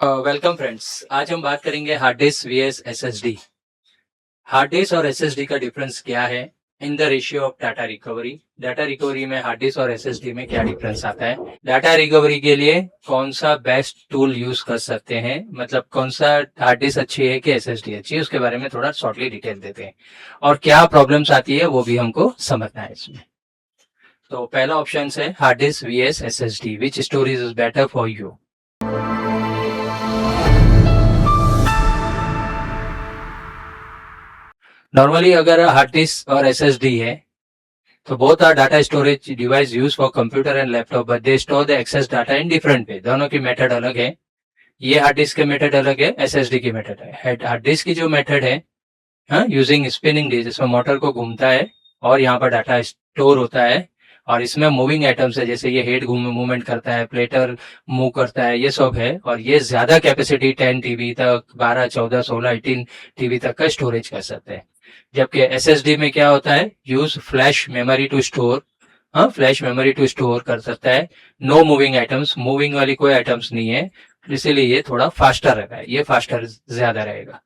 Welcome friends. आज हम बात करेंगे hard disk vs SSD. Hard disk और एसएसडी का डिफरेंस क्या है in the ratio of data recovery. Data recovery में हार्ड डिस्क और एसएसडी में क्या डिफरेंस आता है। डाटा रिकवरी के लिए कौन सा बेस्ट टूल यूज कर सकते हैं, मतलब कौन सा हार्ड डिस्क अच्छी है कि एसएसडी अच्छी है, उसके बारे में थोड़ा शॉर्टली डिटेल देते हैं और क्या प्रॉब्लम्स आती है वो भी हमको समझना है इसमें। तो पहला ऑप्शन है hard disk vs SSD, which storage is better for you. Normally अगर हार्ड डिस्क और एसएसडी है तो both are data storage device use for computer and laptop, but they store the access data in different way. दोनों की method अलग है। ये hard disk के मेथड अलग है, एसएसडी की मेथड है। हार्ड डिस्क की जो मेथड है यूजिंग स्पिनिंग डिस्क, जिसमें मोटर को घूमता है और यहाँ पर डाटा स्टोर होता है और इसमें मूविंग आइटम्स है, जैसे ये हेड मूवमेंट करता है, प्लेटर मूव करता है, ये सब है। और ये ज्यादा कैपेसिटी 10 टीबी तक, 12, 14, 16, 18 टीबी तक का स्टोरेज कर सकते हैं। जबकि एसएसडी में क्या होता है, use flash memory to store, flash memory to store कर सकता है। नो मूविंग आइटम्स, मूविंग वाली कोई आइटम्स नहीं है, इसीलिए ये थोड़ा फास्टर रहता है, ये फास्टर ज्यादा रहेगा।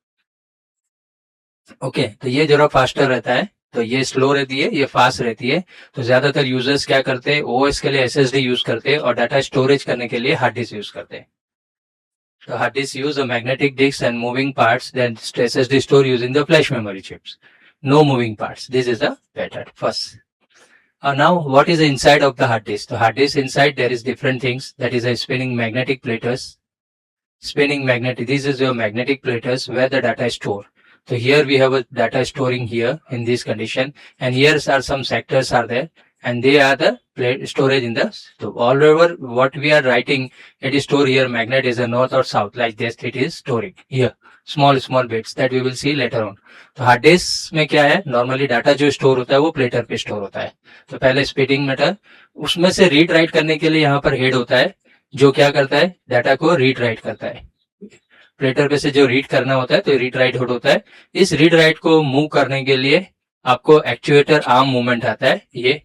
ओके, तो ये जरा फास्टर रहता है, तो ये स्लो रहती है, ये फास्ट रहती है। तो ज्यादातर यूजर्स क्या करते हैं, ओएस के लिए एसएसडी यूज करते हैं और डाटा स्टोरेज करने के लिए हार्ड डिस्क यूज करते हैं। So hard disk use a magnetic disks and moving parts, then SSD store using the flash memory chips. No moving parts. This is the better first. Now what is the inside of the hard disk? The hard disk inside there is different things. That is a spinning magnetic platers. Spinning magnetic. This is your magnetic platers where the data is stored. So here we have a data storing here in this condition, and here are some sectors are there, and they are the storage in the. So all over what we are writing, it is stored here. Magnet is a north or south, like this it is storing here. small bits that we will see later on. तो hard disc में क्या है, normally data जो store होता है वो platter पे store होता है। तो पहले स्पीडिंग मैटर, उसमें से रीड राइट करने के लिए यहाँ पर हेड होता है, जो क्या करता है, डाटा को रीड राइट करता है। प्लेटर पे से जो रीड करना होता है तो रीड राइट हेड होता है। इस रीड राइट को मूव करने के लिए आपको एक्चुएटर आर्म मूवमेंट आता है, ये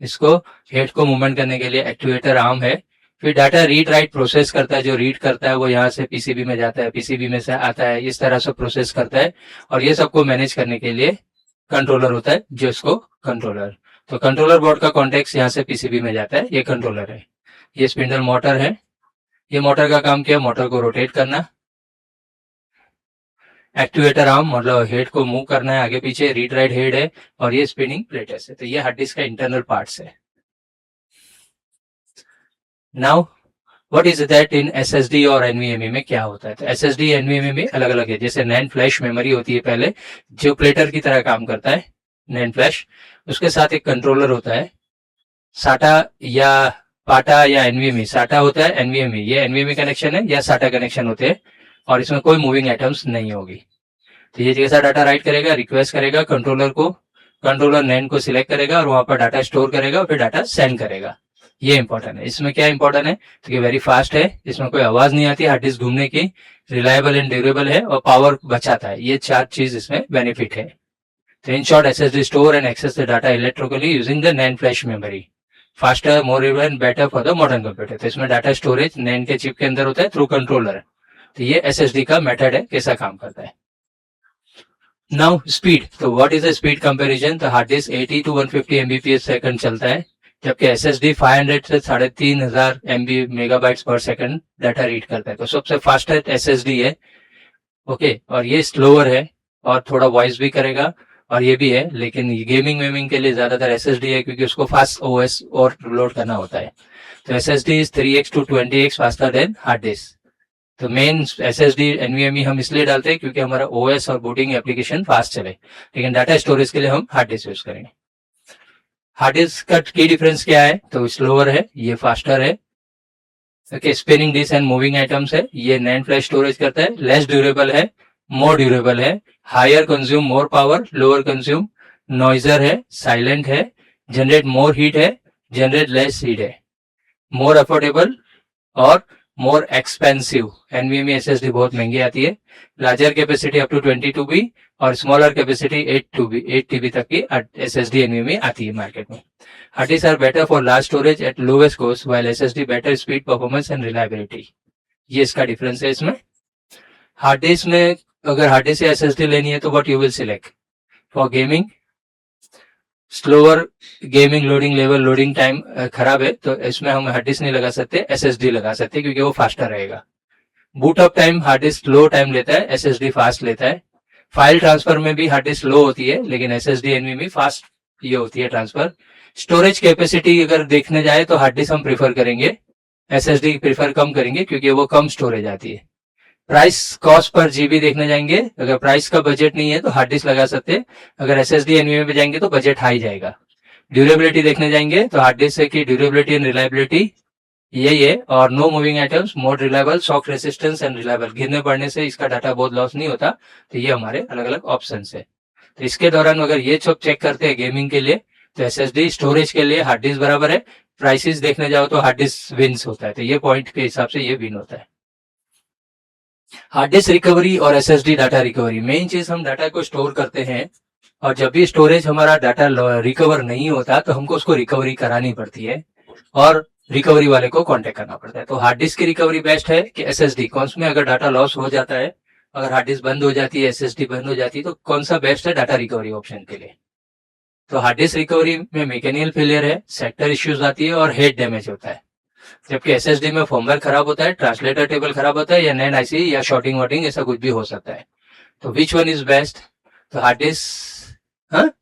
इसको हेड को मूवमेंट करने के लिए एक्चुएटर आर्म है। फिर डाटा रीड राइट प्रोसेस करता है, जो रीड करता है वो यहाँ से पीसीबी में जाता है, पीसीबी में से आता है, इस तरह से प्रोसेस करता है। और ये सबको मैनेज करने के लिए कंट्रोलर होता है, जिसको कंट्रोलर, तो कंट्रोलर बोर्ड का कॉन्टेक्ट यहाँ से पीसीबी में जाता है, ये कंट्रोलर है। ये स्पिंडल मोटर है, ये मोटर का काम क्या है, मोटर को रोटेट करना। एक्चुएटर आर्म मतलब हेड को मूव करना है आगे पीछे, रीड राइट हेड है, और ये स्पिनिंग प्लेटर्स है। तो ये हार्ड डिस्क का इंटरनल पार्ट्स है। Now what is that in SSD और एनवीएमई में क्या होता है। तो एसएसडी एनवीएमई में अलग अलग है। जैसे नैंड फ्लैश मेमोरी होती है पहले, जो प्लेटर की तरह काम करता है, नैंड फ्लैश, उसके साथ एक कंट्रोलर होता है, साटा या पाटा या एनवीएमई। साटा होता है एनवीएमई, ये एनवीएमई कनेक्शन है या साटा कनेक्शन होते हैं, और इसमें कोई मूविंग आइटम्स नहीं होगी। तो ये जैसा डाटा राइट करेगा, रिक्वेस्ट करेगा कंट्रोलर को, कंट्रोलर नैंड को सिलेक्ट करेगा और वहां पर डाटा स्टोर करेगा और फिर डाटा सेंड करेगा। ये इंपॉर्टेंट है। इसमें क्या इंपॉर्टेंट है, तो ये वेरी फास्ट है, इसमें कोई आवाज नहीं आती हार्ड डिस्क घूमने की, रिलायबल एंड ड्यूरेबल है और पावर बचाता है। ये 4 चीज इसमें बेनिफिट है। तो in short, SSD store and access the data electrically using the NAND flash memory, faster, more and better for the modern computer. तो इसमें डाटा स्टोरेज नैंड के चिप के अंदर होता है थ्रू कंट्रोलर। तो ये एसएसडी का मेथड है, कैसा काम करता है। नाउ स्पीड, तो what is the speed comparison. तो hard disk 80 to 150 MBPS second चलता है, जबकि एसएसडी 500 से 3500 एमबी मेगाबाइट्स पर सेकंड डाटा रीड करता है। तो सबसे फास्टेस्ट एसएसडी है। ओके, और ये स्लोअर है और थोड़ा वॉइस भी करेगा, और ये भी है, लेकिन गेमिंग वेमिंग के लिए ज्यादातर एसएसडी है, क्योंकि उसको फास्ट ओएस और लोड करना होता है। तो SSD is 3x to 20x faster than hard disk. तो मेन एसएसडी एनवीएमई हम इसलिए डालते हैं क्योंकि हमारा ओएस और बूटिंग एप्लीकेशन फास्ट चले, लेकिन डाटा स्टोरेज के लिए हम हार्ड डिस्क यूज करेंगे। हार्ड डिस्क का की डिफरेंस क्या है, तो स्लोअर है, ये फास्टर है। Okay, spinning disk and moving items है, ये नैंड फ्लैश स्टोरेज करता है, लेस ड्यूरेबल है, मोर ड्यूरेबल है, higher consume more power, lower consume, noisier है, साइलेंट है, जनरेट मोर हीट है, जनरेट लेस हीट है, मोर अफोर्डेबल और मोर एक्सपेंसिव। एनवीएमई एसएसडी बहुत महंगी आती है, लार्जर कैपेसिटी अप टू 22 और स्मॉलर कैपेसिटी 8 टीबी तक की एसएसडी एनवीएमई आती है मार्केट में। Hard disk are better for large storage at lowest cost, while SSD better speed, performance and reliability. ये इसका डिफरेंस है इसमें। हार्ड डिस्क में अगर हार्ड डिस्क या एसएसडी लेनी है तो what you will select for gaming, slower gaming loading level, loading time खराब है तो इसमें हम हार्ड डिस्क नहीं लगा सकते, एसएसडी लगा सकते क्योंकि वो फास्टर रहेगा। Boot up time hard disk slow time लेता है, एसएसडी फास्ट लेता है। फाइल ट्रांसफर में भी हार्ड डिस्क स्लो होती है लेकिन एसएसडी एनवीएमई फास्ट ये होती है ट्रांसफर। स्टोरेज कैपेसिटी अगर देखने जाए तो हार्ड डिस्क हम प्रीफर करेंगे, एसएसडी प्रीफर कम करेंगे क्योंकि वो कम स्टोरेज आती है। प्राइस कॉस्ट पर जीबी देखने जाएंगे, अगर प्राइस का बजट नहीं है तो हार्ड डिस्क लगा सकते हैं, अगर एसएसडी एनवीएमई पे जाएंगे तो बजट हाई जाएगा। ड्यूरेबिलिटी देखने जाएंगे तो हार्ड डिस्क की ड्यूरेबिलिटी एंड रिलायबिलिटी यही है, और no moving items, more reliable, shock resistance and reliable, गिरने पड़ने से इसका डाटा बहुत लॉस नहीं होता। तो ये हमारे अलग अलग ऑप्शन है। तो इसके दौरान अगर ये सब चेक करते हैं गेमिंग के लिए तो एसएसडी, स्टोरेज के लिए हार्ड डिस्क बराबर है, प्राइसेस देखने जाओ तो हार्ड डिस्क विन्स होता है। तो ये पॉइंट के हिसाब से ये विन होता है। हार्ड डिस्क रिकवरी और एसएसडी डाटा रिकवरी, मेन चीज हम डाटा को स्टोर करते हैं और जब भी स्टोरेज हमारा डाटा रिकवर नहीं होता तो हमको उसको रिकवरी करानी पड़ती है और रिकवरी वाले को कांटेक्ट करना पड़ता है। तो हार्ड डिस्क की रिकवरी बेस्ट है कि एसएसडी, कौन में अगर डाटा लॉस हो जाता है, अगर हार्ड डिस्क बंद हो जाती है, एसएसडी बंद हो जाती है तो कौन सा बेस्ट है डाटा रिकवरी ऑप्शन के लिए। तो हार्ड डिस्क रिकवरी में मैकेनिकल फेलियर है, सेक्टर इश्यूज आती है और हेड डैमेज होता है, जबकि एसएसडी में फॉर्मवेयर खराब होता है, ट्रांसलेटर टेबल खराब होता है या नैन आईसी या शॉर्टिंग वॉटिंग ऐसा कुछ भी हो सकता है। तो विच वन इज बेस्ट? तो हार्ड डिस्क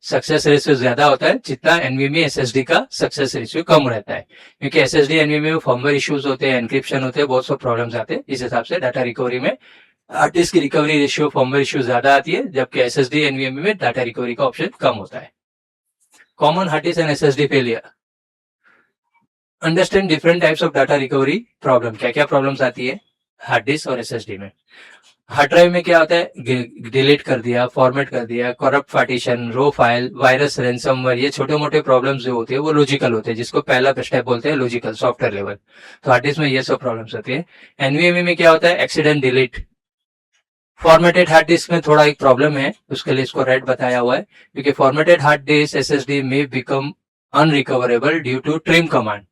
सक्सेस रेशियो ज्यादा होता है जितना एनवीएमई एसएसडी का सक्सेस रेशियो कम रहता है, क्योंकि एसएसडी एनवीएमई में फॉर्मवेयर इश्यूज होते हैं, एनक्रिप्शन होते हैं, बहुत सब प्रॉब्लम्स आते हैं। इस हिसाब से डाटा रिकवरी में हार्ड डिस्क की रिकवरी रेशियो फॉर्मवेयर इश्यू ज्यादा आती है, जबकि एसएसडी एनवीएमई में डाटा रिकवरी का ऑप्शन कम होता है। Common hard disk and SSD failure, understand different types of data recovery problem, क्या क्या प्रॉब्लम्स आती है हार्ड डिस्क और एसएसडी में। हार्ड ड्राइव में क्या होता है, डिलीट कर दिया, फॉर्मेट कर दिया, करप्ट पार्टीशन, रो फाइल, वायरस, रैंसमवेयर, ये छोटे मोटे प्रॉब्लम्स जो होते हैं वो लॉजिकल होते हैं, जिसको पहला स्टेप बोलते हैं लॉजिकल सॉफ्टवेयर लेवल। तो हार्ड डिस्क में ये सब प्रॉब्लम्स होती है। एनवीएमई में क्या होता है, accident delete. Formatted hard disc में थोड़ा एक प्रॉब्लम है, उसके लिए इसको रेड बताया हुआ है, क्योंकि फॉर्मेटेड हार्ड डिस्क एसएसडी में become unrecoverable due to trim command.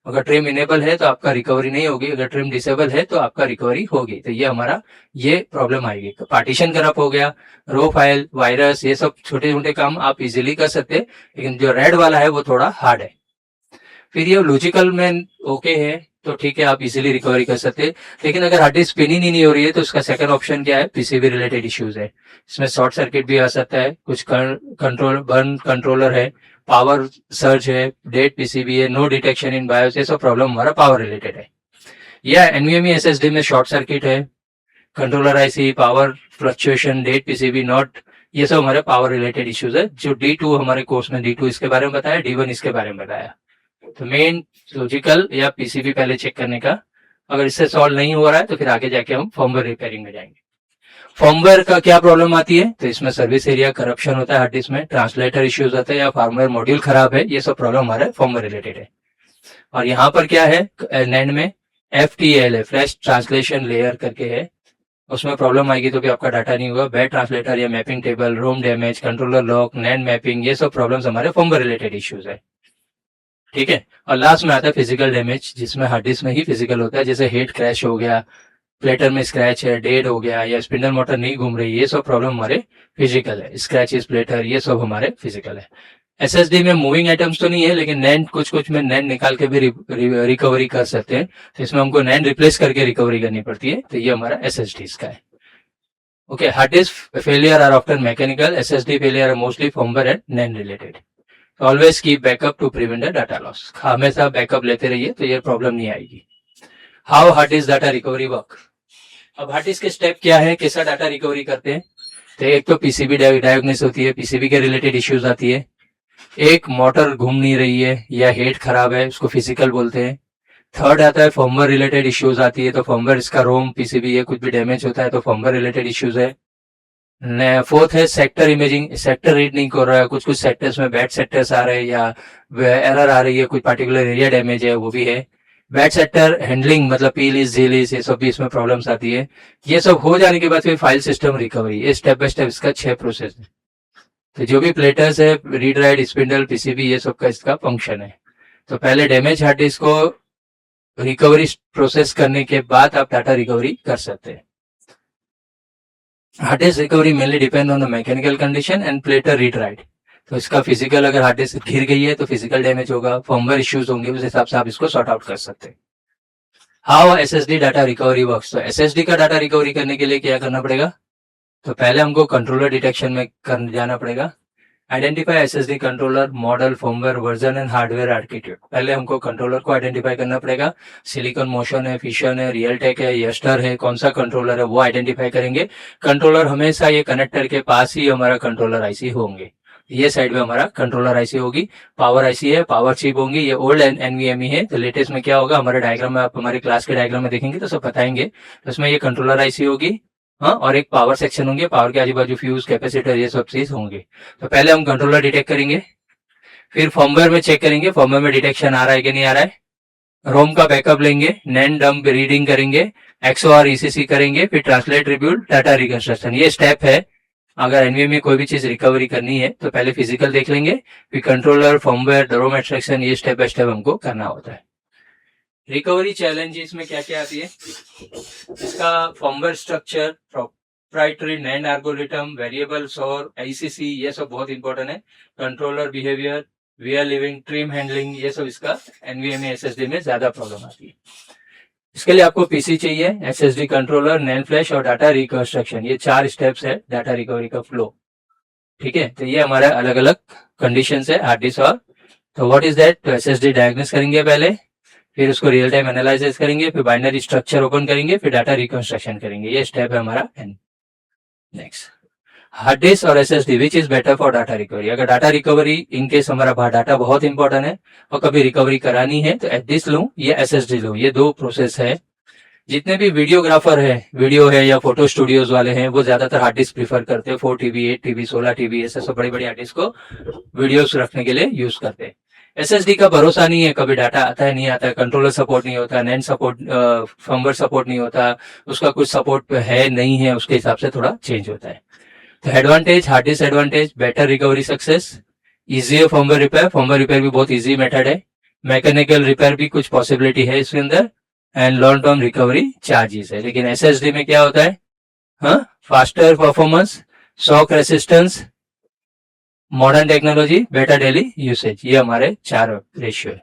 अगर ट्रिम इनेबल है तो आपका रिकवरी नहीं होगी, अगर ट्रिम डिसेबल है तो आपका रिकवरी होगी। तो ये हमारा ये प्रॉब्लम आएगी। पार्टीशन करप्ट हो गया, रो फाइल, वायरस, ये सब छोटे छोटे काम आप इजीली कर सकते हैं, लेकिन जो रेड वाला है वो थोड़ा हार्ड है। फिर ये लॉजिकल में ओके है तो ठीक है, आप इजीली रिकवरी कर सकते हैं। लेकिन अगर हार्ड डिस्क स्पिनिंग ही नहीं हो रही है तो उसका सेकंड ऑप्शन क्या है, पीसीबी रिलेटेड इश्यूज है। इसमें शॉर्ट सर्किट भी आ सकता है, कुछ कंट्रोलर है, पावर सर्ज है, डेड पीसीबी है, नो डिटेक्शन इन बायोस, ये सब प्रॉब्लम हमारा पावर रिलेटेड है। या एनवीएमई एसएसडी में शॉर्ट सर्किट है, controller IC, power fluctuation, dead PCB not, ये सब हमारे पावर रिलेटेड इश्यूज है। जो D2 हमारे कोर्स में D2 इसके बारे में बताया, D1 इसके बारे में बताया। तो मेन लॉजिकल या पीसीबी पहले चेक करने का, अगर इससे सॉल्व नहीं हो रहा है तो फिर आगे जाके हम फर्मवेयर रिपेयरिंग में जाएंगे। फर्मवेयर का क्या प्रॉब्लम आती है, तो इसमें सर्विस एरिया करप्शन होता है हार्ड डिस्क में, ट्रांसलेटर इश्यूज होते हैं या फर्मवेयर मॉड्यूल खराब है, ये सब प्रॉब्लम हमारे फर्मवेयर रिलेटेड है। और यहाँ पर क्या है, नैंड में FTL है, फ्लैश ट्रांसलेशन लेयर करके है, उसमें प्रॉब्लम आएगी तो भी आपका डाटा नहीं होगा। बैड ट्रांसलेटर या mapping table, ROM damage, controller lock, NAND mapping, ये सब प्रॉब्लम्स हमारे फर्मवेयर रिलेटेड इश्यूज है। ठीक है, और लास्ट में आता है फिजिकल डैमेज, जिसमें हार्ड डिस्क में ही फिजिकल होता है, जैसे हेड क्रैश हो गया, प्लेटर में स्क्रैच है, डेड हो गया, या स्पिंडल मोटर नहीं घूम रही, ये सब प्रॉब्लम हमारे फिजिकल है। स्क्रैचेस, प्लेटर, ये सब हमारे फिजिकल है। एसएसडी में मूविंग आइटम्स तो नहीं है, लेकिन नैंड कुछ में नैंड निकाल के भी रिकवरी कर सकते हैं, तो इसमें हमको नैंड रिप्लेस करके रिकवरी करनी पड़ती है। तो ये हमारा एसएसडी का है। Okay, hard disk failure are often mechanical, SSD failure are mostly firmware and NAND related. Always keep backup to prevent the data loss, हमेशा बैकअप लेते रहिए तो ये प्रॉब्लम नहीं आएगी। How hard disk data recovery work, अब hard disk के step क्या है, कैसा डाटा रिकवरी करते हैं। तो एक तो पीसीबी डायग्नोसिस होती है, पीसीबी के रिलेटेड इश्यूज आती है। एक मोटर घूम नहीं रही है या हेड खराब है, उसको फिजिकल बोलते हैं। थर्ड आता है फर्मवेयर रिलेटेड इश्यूज आती है, तो फर्मवेयर इसका रोम पीसीबी है, कुछ भी डैमेज होता है तो फर्मवेयर रिलेटेड इश्यूज है। फोर्थ है सेक्टर इमेजिंग, सेक्टर रीड नहीं कर रहा है, कुछ सेक्टर्स में बैड सेक्टर्स आ रहे हैं या एरर आ रही है, कुछ पर्टिकुलर एरिया डैमेज है, वो भी है। बैड सेक्टर हैंडलिंग, मतलब पीलिस, जीलिस, ये सब भी इसमें प्रॉब्लम्स आती है। ये सब हो जाने के बाद फिर फाइल सिस्टम रिकवरी, ये स्टेप बाय स्टेप इसका 6 प्रोसेस है। तो जो भी प्लेटर्स है, रीड राइट, स्पिंडल, पीसीबी, ये सब का इसका फंक्शन है। तो पहले डैमेज हार्ड डिस्क को रिकवरी प्रोसेस करने के बाद आप डाटा रिकवरी कर सकते हैं। Hard disk recovery mainly depend on the mechanical condition and platter read write. तो इसका फिजिकल, अगर हार्ड डिस्क गिर गई है तो फिजिकल डैमेज होगा, फर्मवेयर इश्यूज होंगे, उस हिसाब से आप इसको सॉर्ट आउट कर सकते हैं। How SSD data recovery works. तो एसएसडी का डाटा रिकवरी करने के लिए क्या करना पड़ेगा, तो पहले हमको कंट्रोलर डिटेक्शन में जाना पड़ेगा। Identify SSD controller model, firmware version and hardware architecture. पहले हमको कंट्रोलर को आइडेंटिफाई करना पड़ेगा। सिलिकॉन मोशन है, फिशन है, रियलटेक है, यस्टर है, कौन सा कंट्रोलर है वो आइडेंटिफाई करेंगे। कंट्रोलर हमेशा ये कनेक्टर के पास ही हमारा कंट्रोलर आईसी होंगे। ये साइड में हमारा कंट्रोलर आईसी होगी, पावर आईसी है, पावर चिप होंगी। ये ओल्ड एनवीएमई है, तो लेटेस्ट में क्या होगा, हमारे डायग्राम में, आप हमारे क्लास के डायग्राम में देखेंगे तो सब बताएंगे। तो इसमें ये कंट्रोलर आईसी होगी, हाँ, और एक पावर सेक्शन होंगे, पावर के आजू बाजू फ्यूज, कैपेसिटर, ये सब चीज होंगे। तो पहले हम कंट्रोलर डिटेक्ट करेंगे, फिर फर्मवेयर में चेक करेंगे फर्मवेयर में डिटेक्शन आ रहा है कि नहीं आ रहा है। रोम का बैकअप लेंगे, नैन डंप रीडिंग करेंगे, एक्सओआर ईसीसी करेंगे, फिर ट्रांसलेट रिब्यूट, डाटा रिकंस्ट्रक्शन। ये स्टेप है। अगर एनवीएमई में कोई भी चीज रिकवरी करनी है तो पहले फिजिकल देख लेंगे, फिर कंट्रोलर, फर्मवेयर, रोम एक्सट्रैक्शन, ये स्टेप बाय स्टेप हमको करना होता है। रिकवरी चैलेंजेस में क्या क्या आती है, इसका firmware structure, proprietary NAND algorithm, variable sore, ICC, ये सब बहुत इंपॉर्टेंट है। Controller behaviour, wear levelling, trim handling, ये सब इसका एनवीएमई एसएसडी में ज्यादा प्रॉब्लम आती है। इसके लिए आपको पीसी चाहिए, एसएसडी कंट्रोलर, नैंड फ्लैश और डाटा रिकंस्ट्रक्शन। ये 4 स्टेप्स है डाटा रिकवरी का फ्लो। ठीक है, तो ये हमारे अलग अलग कंडीशंस है हार्ड डिस्क और। तो व्हाट इज दैट, तो एसएसडी डायग्नोस करेंगे पहले, फिर उसको रियल टाइम एनालिसिस करेंगे, फिर बाइनरी स्ट्रक्चर ओपन करेंगे, फिर डाटा रिकंस्ट्रक्शन करेंगे। ये स्टेप है हमारा। नेक्स्ट, हार्ड डिस्क और SSD which is better for data recovery. अगर डाटा रिकवरी इनकेस हमारा डाटा बहुत इंपॉर्टेंट है और कभी रिकवरी करानी है तो हार्ड डिस्क लूं या एसएसडी लूं, ये 2 प्रोसेस है। जितने भी वीडियोग्राफर है, वीडियो है या फोटो स्टूडियोज वाले हैं, वो ज्यादातर हार्ड डिस्क प्रीफर करते हैं। 4 TB, 8 TB, 16 TB, ऐसे सब बड़ी बड़ी हार्ड डिस्क को वीडियोस रखने के लिए यूज करते हैं। एसएसडी का भरोसा नहीं है, कभी डाटा आता है नहीं आता है, कंट्रोलर सपोर्ट नहीं होता, नैंड सपोर्ट, फर्मवेयर सपोर्ट नहीं होता, उसका कुछ सपोर्ट है नहीं है, उसके हिसाब से थोड़ा चेंज होता है। तो advantage, hard disk advantage, better recovery success, easy firmware repair भी बहुत इजी मेथड है, मैकेनिकल रिपेयर भी कुछ पॉसिबिलिटी है इसके अंदर, and long term recovery charges है। लेकिन एसएसडी में क्या होता है, हाँ, faster performance, shock resistance, modern technology, better daily usage, ये हमारे 4 रेशियो है।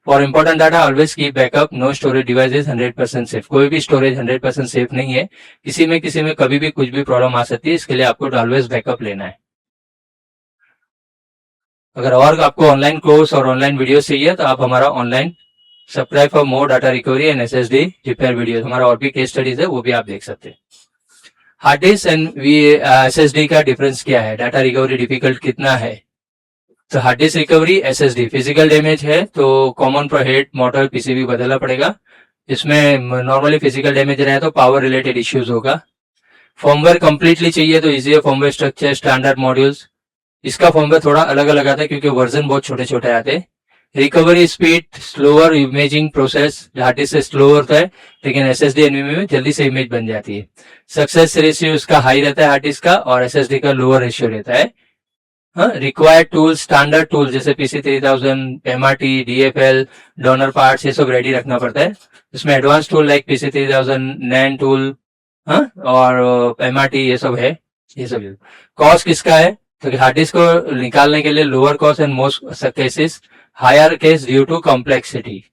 For important data always keep backup, no storage devices 100% safe. कोई भी स्टोरेज 100% सेफ नहीं है, किसी में कभी भी कुछ भी प्रॉब्लम आ सकती है, इसके लिए आपको ऑलवेज बैकअप लेना है। अगर और आपको ऑनलाइन कोर्स और ऑनलाइन वीडियो चाहिए तो आप हमारा online subscribe for more data recovery and SSD repair video, हमारा और भी केस स्टडीज है, वो भी आप देख सकते हैं। हार्ड डिस्क एंड एसएसडी का डिफरेंस क्या है, डाटा रिकवरी डिफिकल्ट कितना है। तो hard disc recovery, SSD, physical damage है तो कॉमन पर हेड, मॉडल, पीसीबी बदलना पड़ेगा। इसमें नॉर्मली फिजिकल डैमेज रहे तो पावर रिलेटेड इश्यूज होगा। फर्मवेयर कंप्लीटली चाहिए तो easy firmware structure, standard modules, इसका फर्मवेयर थोड़ा अलग अलग आता है क्योंकि वर्जन बहुत छोटे छोटे आते हैं। Recovery speed, slower imaging process, hard disk से स्लो होता है लेकिन एसएसडी एनवीएमई में जल्दी से इमेज बन जाती है। सक्सेस रेशियो इसका हाई रहता है हार्ड डिस्क का, और एसएसडी का लोअर रेशियो रहता है। रिक्वायर्ड टूल्स, स्टैंडर्ड टूल जैसे PC3000, MRT, DFL, donor parts, ये सब रेडी रखना पड़ता है। इसमें एडवांस टूल लाइक PC3000, नैन टूल, और MRT, ये सब है। ये सब कॉस्ट किसका है, तो हार्ड डिस्क को निकालने के लिए lower cost and most cases higher case due to complexity,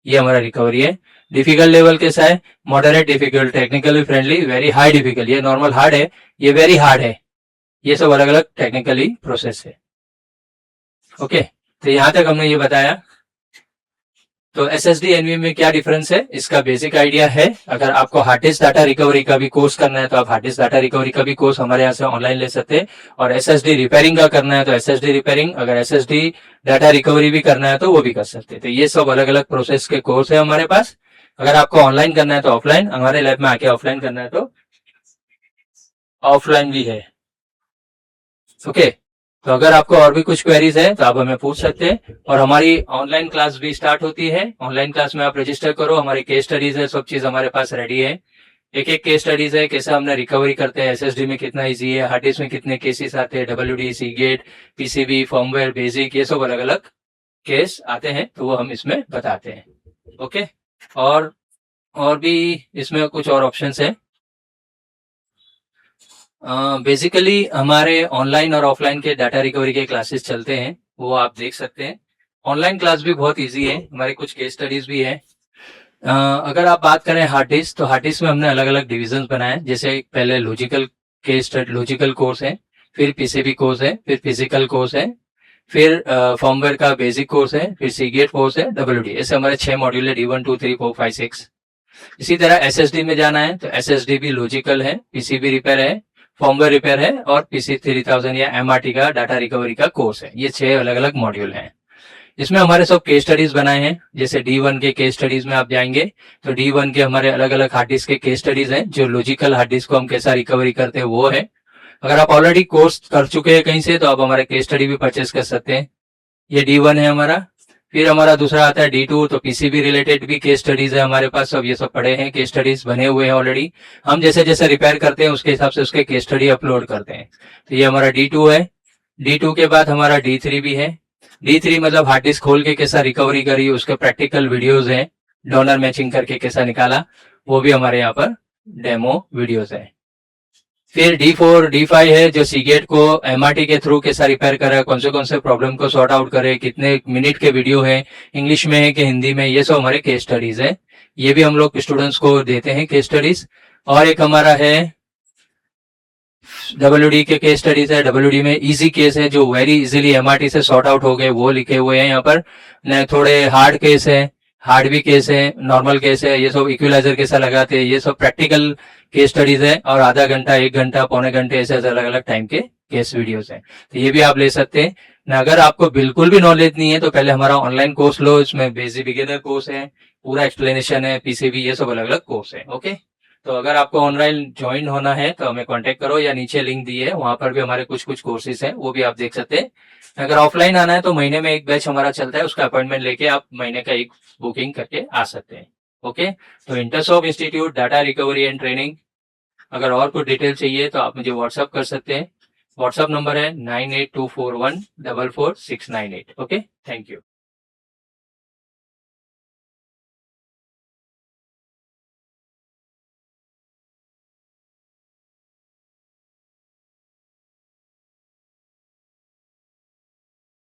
ये हमारा रिकवरी है। डिफिकल्ट लेवल कैसा है, moderate difficult, technically friendly, very high difficult, ये नॉर्मल हार्ड है, ये वेरी हार्ड है, ये सब अलग अलग टेक्निकली प्रोसेस है। ओके, तो यहां तक हमने ये बताया। तो एसएसडी एनवीएमई में क्या डिफरेंस है, इसका बेसिक आइडिया है। अगर आपको हार्ड डिस्क डाटा रिकवरी का भी कोर्स करना है तो आप हार्ड डिस्क डाटा रिकवरी का भी कोर्स हमारे यहाँ से ऑनलाइन ले सकते हैं, और एसएसडी रिपेयरिंग का करना है तो एसएसडी रिपेयरिंग, अगर एसएसडी डाटा रिकवरी भी करना है तो वो भी कर सकते हैं। तो ये सब अलग अलग प्रोसेस के कोर्स है हमारे पास। अगर आपको ऑनलाइन करना है तो ऑफलाइन, हमारे लैब में आके ऑफलाइन करना है तो ऑफलाइन भी है। ओके, तो अगर आपको और भी कुछ क्वेरीज है तो आप हमें पूछ सकते हैं, और हमारी ऑनलाइन क्लास भी स्टार्ट होती है। ऑनलाइन क्लास में आप रजिस्टर करो, हमारी केस स्टडीज है, सब चीज हमारे पास रेडी है। एक एक केस स्टडीज है, कैसे हमने रिकवरी करते हैं, एसएसडी में कितना इजी है, हार्ड डिस्क में कितने केसेस आते हैं, WD, Seagate, PCB, firmware, basic, ये सब अलग अलग केस आते हैं तो वो हम इसमें बताते हैं। ओके। और भी इसमें कुछ और ऑप्शंस है। बेसिकली हमारे ऑनलाइन और ऑफलाइन के डाटा रिकवरी के क्लासेस चलते हैं, वो आप देख सकते हैं। ऑनलाइन क्लास भी बहुत इजी है, हमारे कुछ केस स्टडीज भी है। अगर आप बात करें हार्ड डिस्क, तो हार्ड डिस्क में हमने अलग अलग डिविजन बनाए हैं। जैसे पहले लॉजिकल कोर्स है, फिर पीसीबी कोर्स है, फिर फिजिकल कोर्स है, फिर फॉर्मवेयर का बेसिक कोर्स है, फिर सीगेट कोर्स है, डब्ल्यूडी। ऐसे हमारे 6 मॉड्यूल है, D1 2 3 4 5 6। इसी तरह एसएसडी में जाना है तो एसएसडी भी लॉजिकल है, पीसीबी रिपेयर है, फॉर्मवेयर रिपेयर है, और पीसी 3000 या एमआरटी का डाटा रिकवरी का कोर्स है। ये 6 अलग अलग मॉड्यूल हैं। इसमें हमारे सब केस स्टडीज बनाए हैं। जैसे D1 के केस स्टडीज में आप जाएंगे तो D1 के हमारे अलग अलग हार्ड डिस्क के केस स्टडीज हैं। जो लॉजिकल हार्ड डिस्क को हम कैसा रिकवरी करते हैं वो है। अगर आप ऑलरेडी कोर्स कर चुके हैं कहीं से तो आप हमारे केस स्टडी भी परचेस कर सकते हैं। ये D1 है हमारा। फिर हमारा दूसरा आता है D2, तो पीसीबी रिलेटेड भी केस स्टडीज है हमारे पास। सब ये सब पड़े हैं, केस स्टडीज बने हुए हैं ऑलरेडी। हम जैसे जैसे रिपेयर करते हैं उसके हिसाब से उसके केस स्टडी अपलोड करते हैं। तो ये हमारा D2 है। D2 के बाद हमारा D3 भी है। D3 मतलब हार्ड डिस्क खोल के कैसा रिकवरी करी, उसके प्रैक्टिकल वीडियोज हैं, डोनर मैचिंग करके कैसा निकाला, वो भी हमारे यहाँ पर डेमो वीडियोज है। फिर D4 D5 है जो सीगेट को एमआरटी के थ्रू कैसा रिपेयर करे, कौन से प्रॉब्लम को सॉर्ट आउट करे, कितने मिनट के वीडियो है, इंग्लिश में है कि हिंदी में, ये सब हमारे केस स्टडीज है। ये भी हम लोग स्टूडेंट्स को देते हैं केस स्टडीज। और एक हमारा है डब्ल्यूडी के केस स्टडीज है। डब्ल्यूडी में इजी केस है जो वेरी इजीली एमआरटी से सॉर्ट आउट हो गए, वो लिखे हुए हैं यहाँ पर। थोड़े हार्ड केस है, हार्ड भी केस है, नॉर्मल केस है, ये सब इक्विलाइजर कैसा लगाते हैं, ये सब प्रैक्टिकल केस स्टडीज है। और आधा घंटा, 1 घंटा, पौने घंटे ऐसे अलग अलग टाइम के केस वीडियोस हैं। तो ये भी आप ले सकते हैं ना। अगर आपको बिल्कुल भी नॉलेज नहीं है तो पहले हमारा ऑनलाइन कोर्स लो, इसमें बेसिक बिगिनर कोर्स है, पूरा एक्सप्लेनेशन है, पीसीबी, ये सब अलग अलग कोर्स है। ओके, तो अगर आपको ऑनलाइन ज्वाइन होना है तो हमें कांटेक्ट करो, या नीचे लिंक दी है वहां पर भी हमारे कुछ कुछ कोर्सेज हैं, वो भी आप देख सकते हैं। अगर ऑफलाइन आना है तो महीने में एक बैच हमारा चलता है, उसका अपॉइंटमेंट लेके आप महीने का एक बुकिंग करके आ सकते हैं। ओके, तो Intersoft institute data recovery and training. अगर और कुछ डिटेल चाहिए तो आप मुझे व्हाट्सअप कर सकते हैं। व्हाट्सअप नंबर है 9824144698। Okay, thank you.